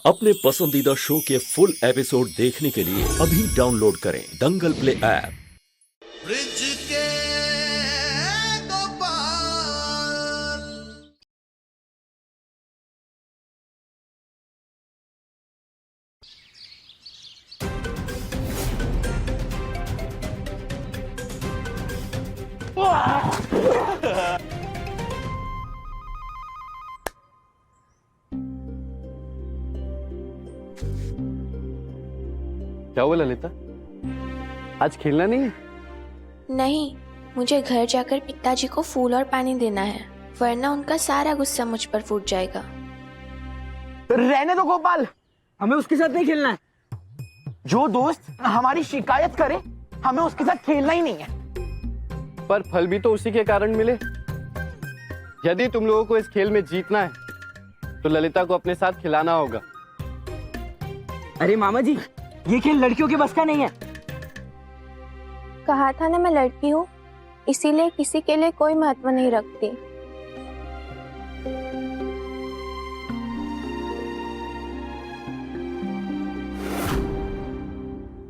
अपने पसंदीदा शो के फुल एपिसोड देखने के लिए अभी डाउनलोड करें दंगल प्ले ऐप। ब्रिज के दो पार क्या हुआ ललिता, आज खेलना नहीं है? नहीं, मुझे घर जाकर पिताजी को फूल और पानी देना है, वरना उनका सारा गुस्सा मुझ पर फूट जाएगा। तो रहने दो गोपाल, हमें उसके साथ नहीं खेलना है। जो दोस्त हमारी शिकायत करे हमें उसके साथ खेलना ही नहीं है। पर फल भी तो उसी के कारण मिले। यदि तुम लोगों को इस खेल में जीतना है तो ललिता को अपने साथ खिलाना होगा। अरे मामा जी, ये खेल लड़कियों के बस का नहीं है। कहा था ना मैं लड़की हूँ, इसीलिए किसी के लिए कोई महत्व नहीं रखती।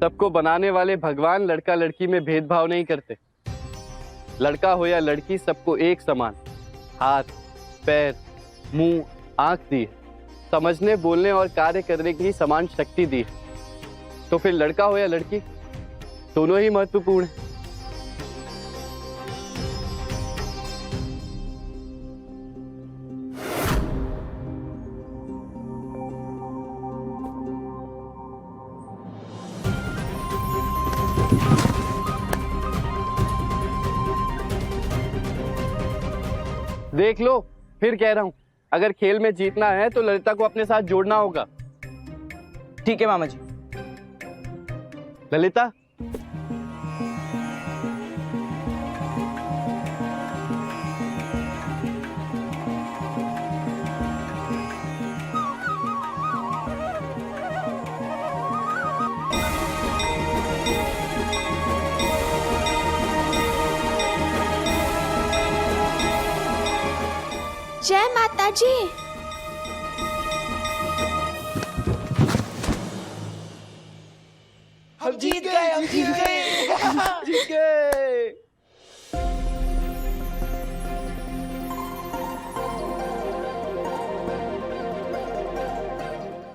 सबको बनाने वाले भगवान लड़का लड़की में भेदभाव नहीं करते। लड़का हो या लड़की, सबको एक समान हाथ, पैर, मुंह, आंख दी है। समझने, बोलने और कार्य करने की समान शक्ति दी है। तो फिर लड़का हो या लड़की, दोनों ही महत्वपूर्ण है। देख लो, फिर कह रहा हूं, अगर खेल में जीतना है तो ललिता को अपने साथ जोड़ना होगा। ठीक है मामा जी। ललिता, जय माता जी। हम जीत गए, हम जीत गए। जीत गए।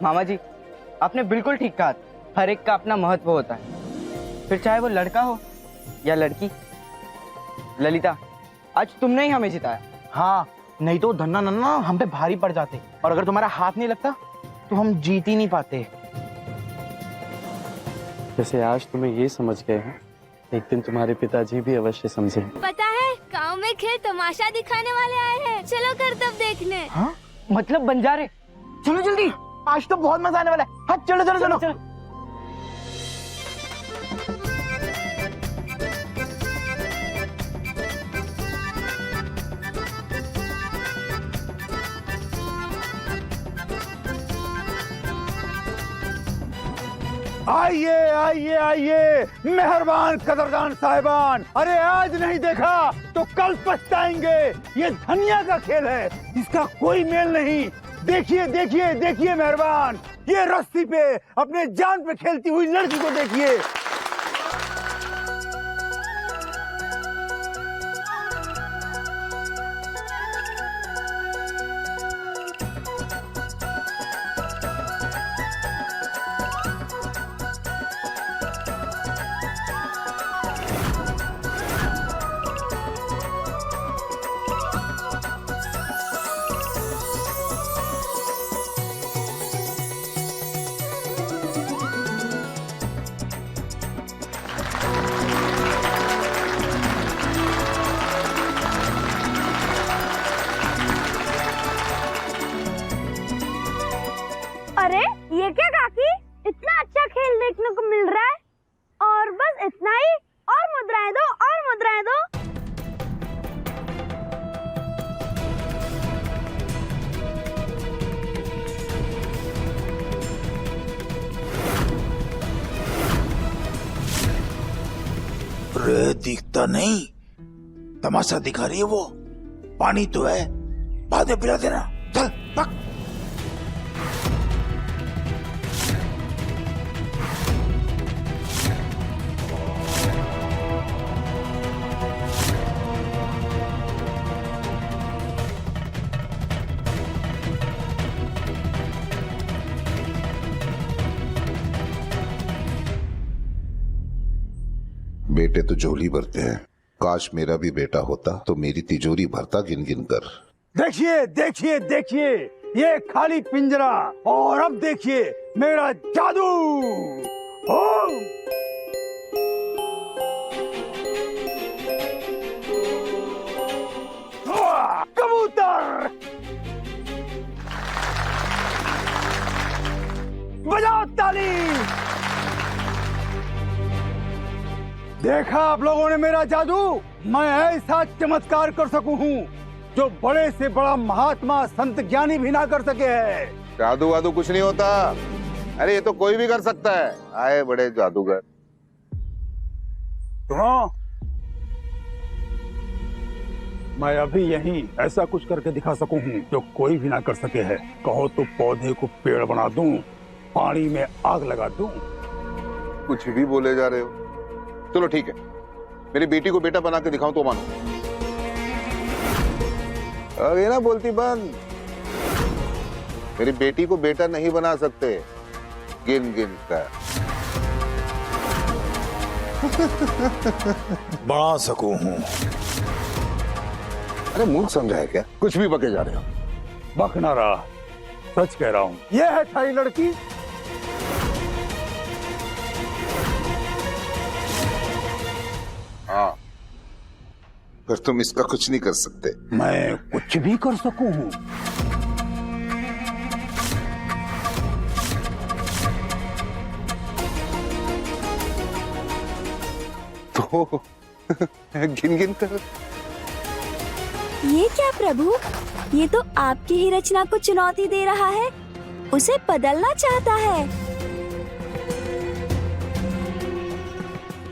मामा जी, आपने बिल्कुल ठीक कहा। हर एक का अपना महत्व होता है, फिर चाहे वो लड़का हो या लड़की। ललिता, आज तुमने ही हमें जिताया। हाँ, नहीं तो धन्ना नन्ना हम पे भारी पड़ जाते, और अगर तुम्हारा हाथ नहीं लगता तो हम जीत ही नहीं पाते। जैसे आज तुम्हें ये समझ गए हैं, एक दिन तुम्हारे पिताजी भी अवश्य समझे। पता है, गांव में खेल तमाशा दिखाने वाले आए हैं। चलो करतब देखने। हाँ, मतलब बंजारे। चलो जल्दी, आज तो बहुत मजा आने वाला है। हाँ, चलो चलो चलो, चलो। आइए आइए आइए मेहरबान कदरदान साहिबान, अरे आज नहीं देखा तो कल पछताएंगे। ये धनिया का खेल है, इसका कोई मेल नहीं। देखिए देखिए देखिए मेहरबान, ये रस्सी पे अपने जान पे खेलती हुई लड़की को देखिए। अरे ये क्या काकी, इतना अच्छा खेल देखने को मिल रहा है। और बस इतना ही, और मुद्राएं दो, और मुद्राएं दो। रे दिखता नहीं, तमाशा दिखा रही है वो। पानी तो है, बाद में पिला देना। चल पक। बेटे तो झोली भरते हैं, काश मेरा भी बेटा होता तो मेरी तिजोरी भरता गिन गिन कर। देखिए देखिए देखिए, ये खाली पिंजरा, और अब देखिए मेरा जादू। ओम कबूतर, बजाओ ताली। देखा आप लोगों ने मेरा जादू? मैं ऐसा चमत्कार कर सकूं हूँ जो बड़े से बड़ा महात्मा संत ज्ञानी भी ना कर सके है। जादू वादू कुछ नहीं होता, अरे ये तो कोई भी कर सकता है। आए बड़े जादूगर। सुनो, मैं अभी यहीं ऐसा कुछ करके दिखा सकूं हूँ जो कोई भी ना कर सके है। कहो तो पौधे को पेड़ बना दूं, पानी में आग लगा दूं। कुछ भी बोले जा रहे हो। चलो ठीक है, मेरी बेटी को बेटा बना के दिखाऊं तो मानो। अरे ना बोलती बंद, मेरी बेटी को बेटा नहीं बना सकते गिन गिन कर। बना सकूं हूँ। अरे मूर्ख समझा है क्या? कुछ भी बके जा रहे हो। बक ना रहा, सच कह रहा हूँ। ये है थारी लड़की। हाँ, पर तुम इसका कुछ नहीं कर सकते। मैं कुछ भी कर सकूं हूँ। तो गिन गिन कर। ये क्या प्रभु, ये तो आपकी ही रचना को चुनौती दे रहा है, उसे बदलना चाहता है।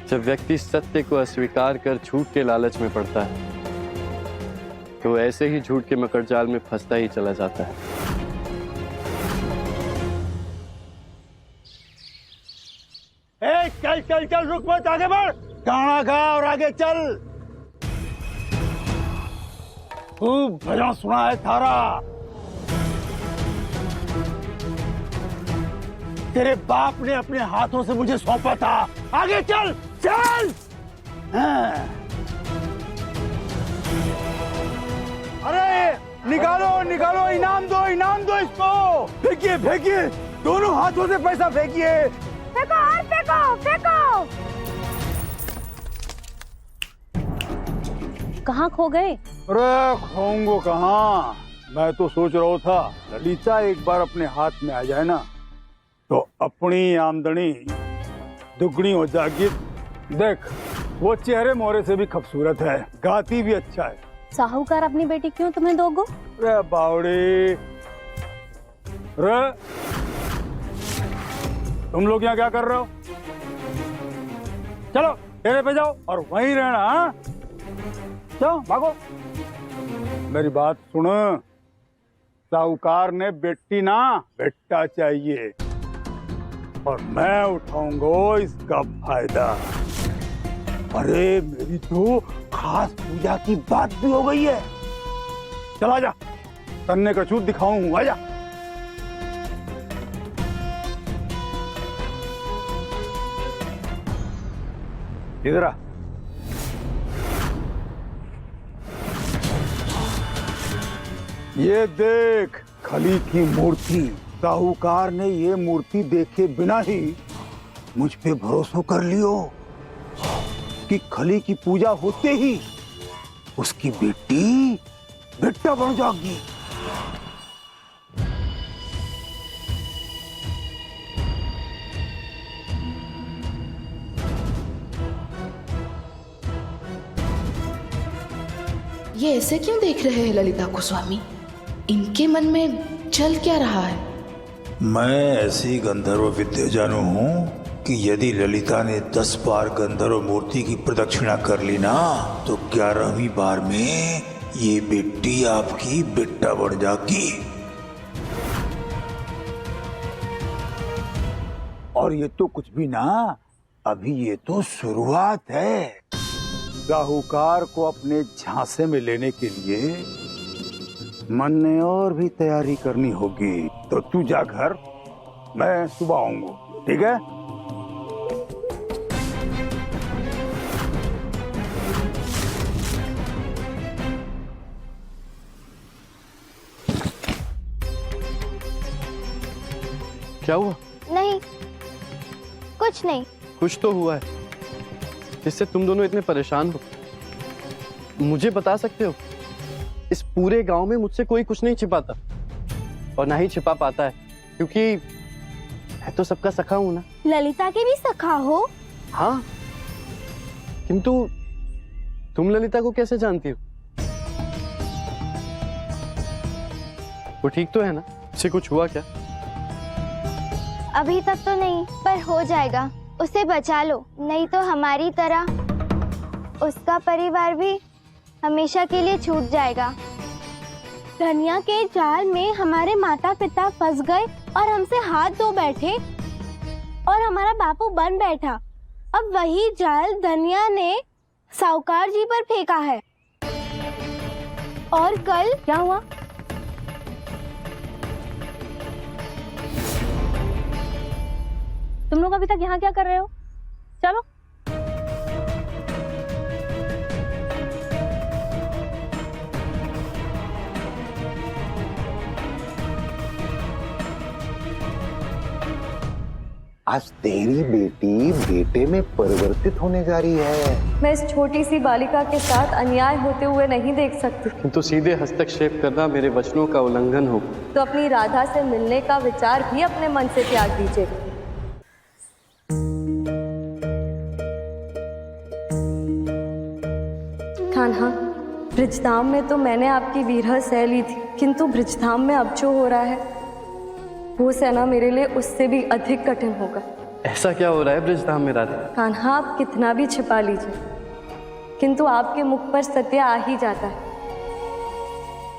जब व्यक्ति सत्य को अस्वीकार कर झूठ के लालच में पड़ता है तो ऐसे ही झूठ के मकड़जाल में फंसता ही चला जाता है। ए, चल चल चल, रुक मत, आगे बढ़। गाना गा और आगे चल। खूब भजन सुना है थारा। तेरे बाप ने अपने हाथों से मुझे सौंपा था। आगे चल चल। हाँ। अरे निकालो निकालो, इनाम दो इसको। फेंकिए फेंकिए, दोनों हाथों से पैसा फेंकिए। फेंको और फेंको फेंको। कहाँ खो गए? अरे खोऊंगो कहाँ, मैं तो सोच रहा था ललिता एक बार अपने हाथ में आ जाए ना तो अपनी आमदनी दुगनी हो जाएगी। देख, वो चेहरे मोहरे से भी खूबसूरत है, गाती भी अच्छा है। साहूकार अपनी बेटी क्यों तुम्हें दोगो? रे बावड़ी, रे तुम लोग यहाँ क्या कर रहे हो? चलो डेरे पे जाओ और वहीं रहना। हाँ चलो भागो। मेरी बात सुन, साहूकार ने बेटी ना बेटा चाहिए और मैं उठाऊंगा इसका फायदा। अरे मेरी तो खास पूजा की बात भी हो गई है। चला जा, तन्ने का छूट दिखाऊं। आजा। इधर आ। ये देख, खली की मूर्ति। साहूकार ने ये मूर्ति देखे बिना ही मुझ पे भरोसा कर लियो कि खली की पूजा होते ही उसकी बेटी बेटा बन जाएगी। ये ऐसे क्यों देख रहे हैं ललिता को स्वामी? इनके मन में चल क्या रहा है? मैं ऐसी गंधर्व विद्या जानू हूँ कि यदि ललिता ने 10 बार गंधर्व मूर्ति की प्रदक्षिणा कर ली ना तो 11वीं बार में ये बेटी आपकी बेटा बन जाएगी। और ये तो कुछ भी ना, अभी ये तो शुरुआत है। साहूकार को अपने झांसे में लेने के लिए मन ने और भी तैयारी करनी होगी। तो तू जा घर, मैं सुबह आऊंगा, ठीक है? क्या हुआ? नहीं, कुछ नहीं। कुछ तो हुआ है जिससे तुम दोनों इतने परेशान हो। मुझे बता सकते हो? इस पूरे गांव में मुझसे कोई कुछ नहीं छिपाता और ना ही छिपा पाता है, क्योंकि मैं तो सबका सखा हूं ना। ललिता के भी सखा हो? हाँ, किंतु तुम ललिता को कैसे जानती हो? वो ठीक तो है ना? उसे कुछ हुआ क्या? अभी तक तो नहीं, पर हो जाएगा। उसे बचा लो, नहीं तो हमारी तरह उसका परिवार भी हमेशा के लिए छूट जाएगा। धनिया के जाल में हमारे माता पिता फंस गए और हमसे हाथ धो बैठे और हमारा बापू बन बैठा। अब वही जाल धनिया ने साहूकार जी पर फेंका है। और कल क्या हुआ? तुम लोग अभी तक यहाँ क्या कर रहे हो? चलो। आज तेरी बेटी बेटे में परिवर्तित होने जा रही है। मैं इस छोटी सी बालिका के साथ अन्याय होते हुए नहीं देख सकती। किंतु सीधे हस्तक्षेप करना मेरे वचनों का उल्लंघन हो। तो अपनी राधा से मिलने का विचार भी अपने मन से त्याग दीजिए। कान्हा, ब्रिजधाम में तो मैंने आपकी वीरह सह ली थी, किंतु ब्रिजधाम में अब जो हो रहा है वो सहना मेरे लिए उससे भी अधिक कठिन होगा। ऐसा क्या हो रहा है ब्रिजधाम में राधा? कान्हा, आप कितना भी छिपा लीजिए, किंतु आपके मुख पर सत्य आ ही जाता है।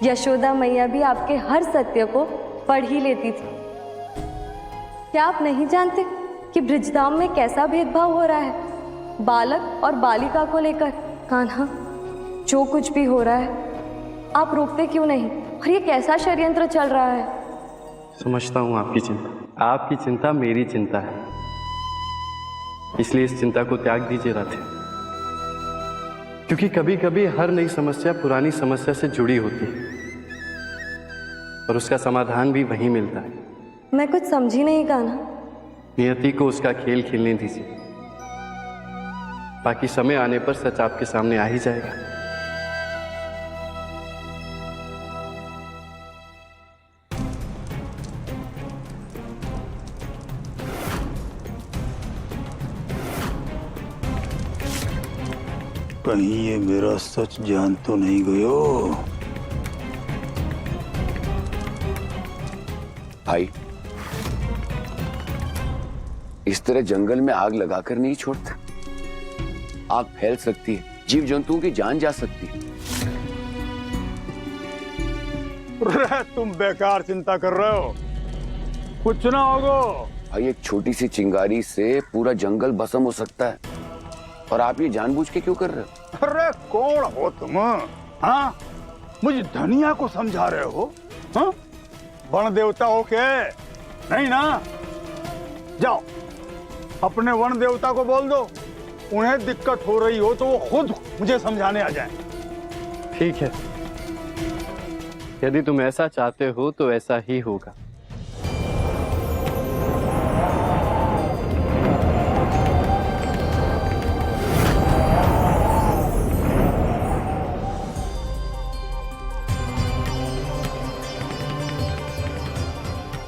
यशोदा मैया भी आपके हर सत्य को पढ़ ही लेती थी। क्या आप नहीं जानते कि ब्रिजधाम में कैसा भेदभाव हो रहा है बालक और बालिका को लेकर? कान्हा, जो कुछ भी हो रहा है आप रोकते क्यों नहीं? और ये कैसा षड्यंत्र चल रहा है? समझता हूँ आपकी चिंता। आपकी चिंता मेरी चिंता है, इसलिए इस चिंता को त्याग दीजिए राधे। क्योंकि कभी कभी हर नई समस्या पुरानी समस्या से जुड़ी होती है और उसका समाधान भी वहीं मिलता है। मैं कुछ समझी नहीं कान्हा। नियति को उसका खेल खेलने दीजिए, बाकी समय आने पर सच आपके सामने आ ही जाएगा। कहीं ये मेरा सच जान तो नहीं गयो? भाई, इस तरह जंगल में आग लगाकर नहीं छोड़ता। आग फैल सकती है, जीव जंतुओं की जान जा सकती है। तुम बेकार चिंता कर रहे हो, कुछ ना होगा। भाई, एक छोटी सी चिंगारी से पूरा जंगल भस्म हो सकता है, और आप ये जानबूझ के क्यों कर रहे हो? अरे कौन हो तुम? हाँ, मुझे धनिया को समझा रहे हो? हाँ, वन देवता हो के? नहीं ना? जाओ अपने वन देवता को बोल दो, उन्हें दिक्कत हो रही हो तो वो खुद मुझे समझाने आ जाएं। ठीक है, यदि तुम ऐसा चाहते हो तो ऐसा ही होगा।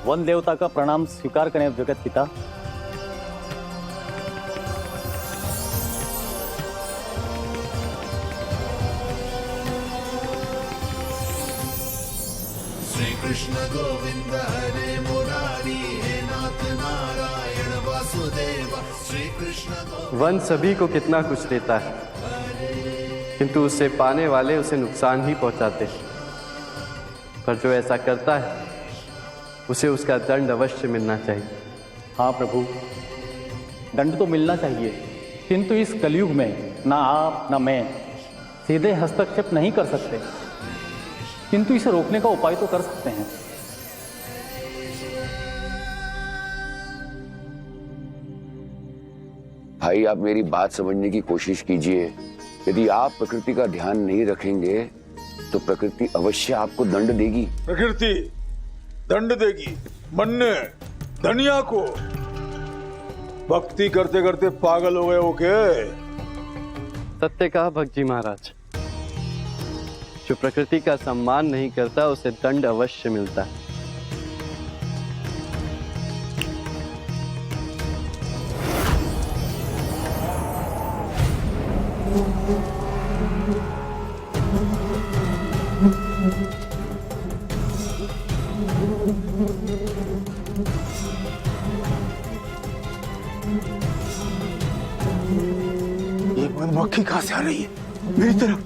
वन देवता का प्रणाम स्वीकार करें जगत पिता। श्री कृष्ण गोविंद हरे मुरारी, हे नाथ नारायण वासुदेव। श्री कृष्ण वन सभी को कितना कुछ देता है, किंतु उससे पाने वाले उसे नुकसान ही पहुंचाते हैं। पर जो ऐसा करता है उसे उसका दंड अवश्य मिलना चाहिए। हाँ प्रभु, दंड तो मिलना चाहिए, किंतु इस कलयुग में ना आप ना मैं सीधे हस्तक्षेप नहीं कर सकते, किंतु इसे रोकने का उपाय तो कर सकते हैं। भाई, आप मेरी बात समझने की कोशिश कीजिए। यदि आप प्रकृति का ध्यान नहीं रखेंगे तो प्रकृति अवश्य आपको दंड देगी। प्रकृति दंड देगी? मन्ने धनिया को भक्ति करते करते पागल हो गए हो के? सत्य कहा भक्त जी महाराज। जो प्रकृति का सम्मान नहीं करता उसे दंड अवश्य मिलता है। ये मधुमक्खी कहां से आ रही है मेरी तरफ?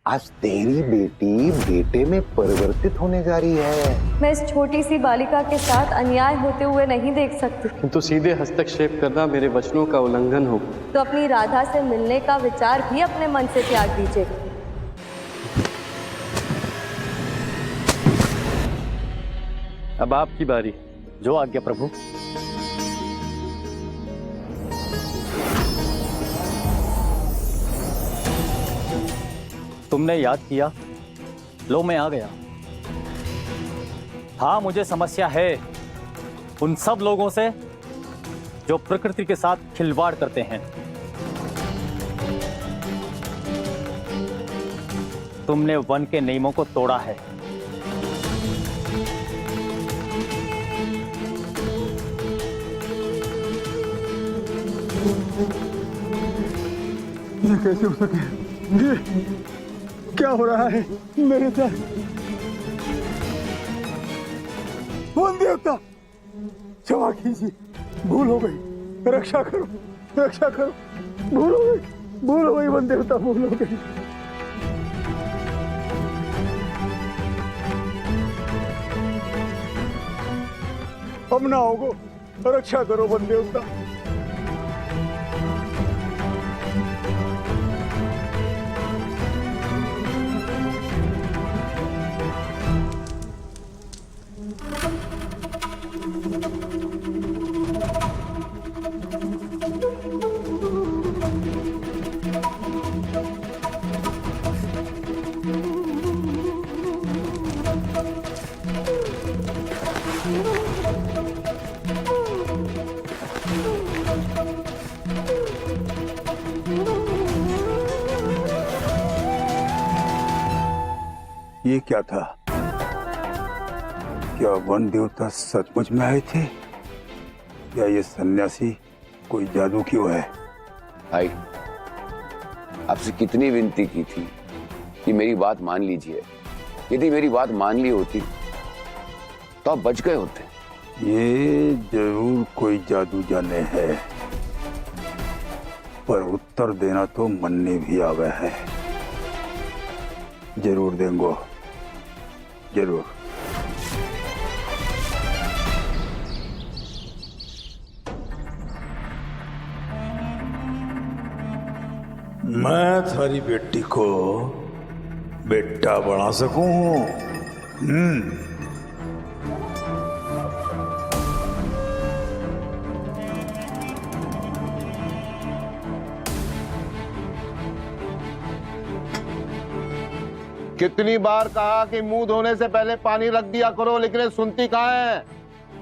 आज तेरी बेटी बेटे में परिवर्तित होने जा रही है। मैं इस छोटी सी बालिका के साथ अन्याय होते हुए नहीं देख सकती। किंतु सीधे हस्तक्षेप करना मेरे वचनों का उल्लंघन होगा। तो अपनी राधा से मिलने का विचार भी अपने मन से त्याग दीजिए। अब आपकी बारी। जो आज्ञा प्रभु। तुमने याद किया, लो मैं आ गया। हाँ, मुझे समस्या है उन सब लोगों से जो प्रकृति के साथ खिलवाड़ करते हैं। तुमने वन के नियमों को तोड़ा है। ये कैसे हो सके? ये क्या हो रहा है मेरे साथ? वन देवता क्षमा कीजिए, भूल हो गई, रक्षा करो, रक्षा करो। भूल हो गई वन देवता, भूल हो गई। हम ना होगो, रक्षा करो वन देवता। ये क्या था? क्या वन देवता सचमुच में आए थे या ये सन्यासी कोई जादू क्यों है? भाई, आपसे कितनी विनती की थी कि मेरी बात मान लीजिए। यदि मेरी बात मान ली होती तो आप बच गए होते। ये जरूर कोई जादू जाने है, पर उत्तर देना तो मन ने भी आवे है। जरूर देंगो, जरूर। मैं थारी बेटी को बेटा बना सकूं। कितनी बार कहा कि मुंह धोने से पहले पानी रख दिया करो, लेकिन ये सुनती कहाँ है?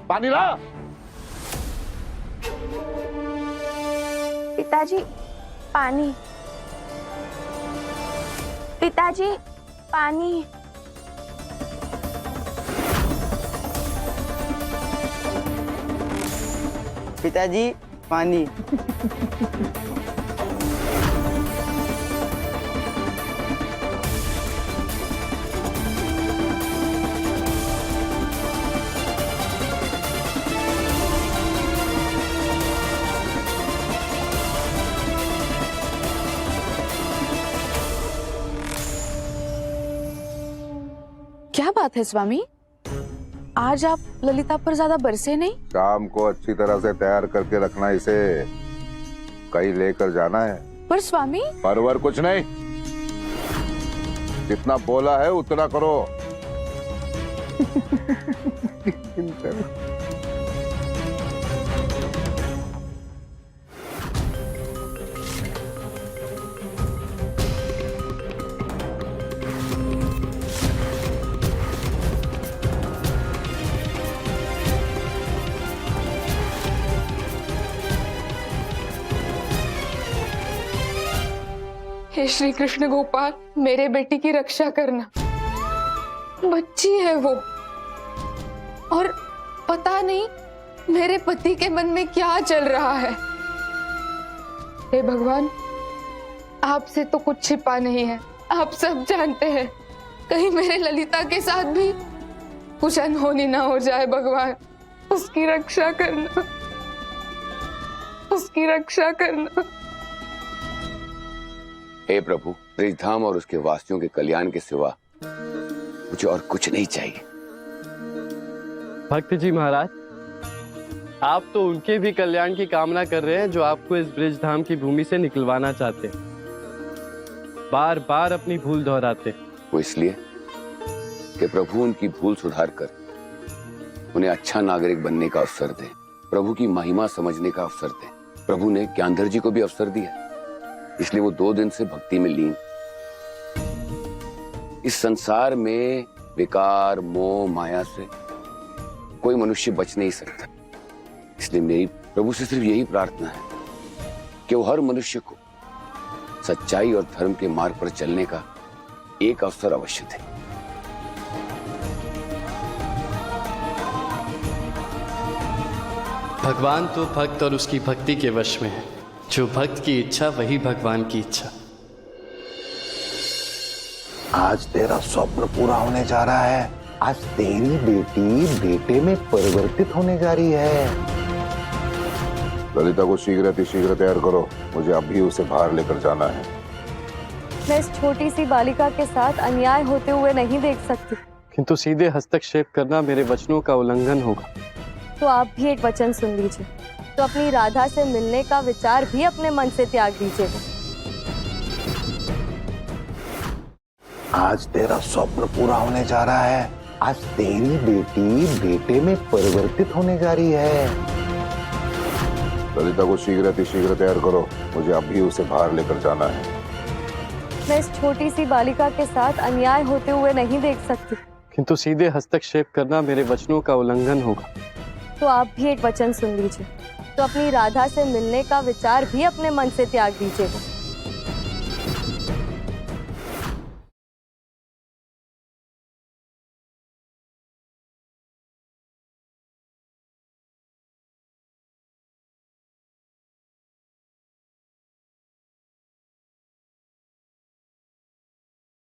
पानी ला। पिताजी पानी, पिताजी पानी। पिताजी पानी। क्या बात है स्वामी, आज आप ललिता पर ज्यादा बरसे नहीं? शाम को अच्छी तरह से तैयार करके रखना, इसे कहीं लेकर जाना है। पर स्वामी। परवर कुछ नहीं। जितना बोला है उतना करो। हे श्री कृष्ण गोपाल, मेरे बेटी की रक्षा करना। बच्ची है वो, और पता नहीं मेरे पति के मन में क्या चल रहा है। हे भगवान, आपसे तो कुछ छिपा नहीं है, आप सब जानते हैं। कहीं मेरे ललिता के साथ भी कुछ अनहोनी ना हो जाए। भगवान, उसकी रक्षा करना, उसकी रक्षा करना। हे प्रभु, ब्रजधाम और उसके वासियों के कल्याण के सिवा मुझे और कुछ नहीं चाहिए। भक्त जी महाराज, आप तो उनके भी कल्याण की कामना कर रहे हैं जो आपको इस ब्रजधाम की भूमि से निकलवाना चाहते हैं। बार बार अपनी भूल दोहराते। वो इसलिए कि प्रभु उनकी भूल सुधार कर उन्हें अच्छा नागरिक बनने का अवसर दें, प्रभु की महिमा समझने का अवसर दें। प्रभु ने ज्ञानधर जी को भी अवसर दिया, इसलिए वो 2 दिन से भक्ति में लीन। इस संसार में विकार, मोह, माया से कोई मनुष्य बच नहीं सकता। इसलिए मेरी प्रभु से सिर्फ यही प्रार्थना है कि वो हर मनुष्य को सच्चाई और धर्म के मार्ग पर चलने का एक अवसर अवश्य दे। भगवान तो भक्त और उसकी भक्ति के वश में है। जो भक्त की इच्छा वही भगवान की इच्छा। आज तेरा स्वप्न पूरा होने जा रहा है। आज तेरी बेटी बेटे में परिवर्तित होने जा रही है। ललिता को शीघ्र तैयार करो, मुझे अभी उसे बाहर लेकर जाना है। मैं इस छोटी सी बालिका के साथ अन्याय होते हुए नहीं देख सकती। किंतु सीधे हस्तक्षेप करना मेरे वचनों का उल्लंघन होगा। तो आप भी एक वचन सुन लीजिए, तो अपनी राधा से मिलने का विचार भी अपने मन से त्याग दीजिएगा। आज तेरा स्वप्न पूरा होने जा रहा है। आज तेरी बेटी बेटे में परिवर्तित होने जा रही है। ललिता को शीघ्र तैयार करो, मुझे अभी उसे बाहर लेकर जाना है। मैं इस छोटी सी बालिका के साथ अन्याय होते हुए नहीं देख सकती। किंतु सीधे हस्तक्षेप करना मेरे वचनों का उल्लंघन होगा। तो आप भी एक वचन सुन लीजिए, तो अपनी राधा से मिलने का विचार भी अपने मन से त्याग दीजिएगा।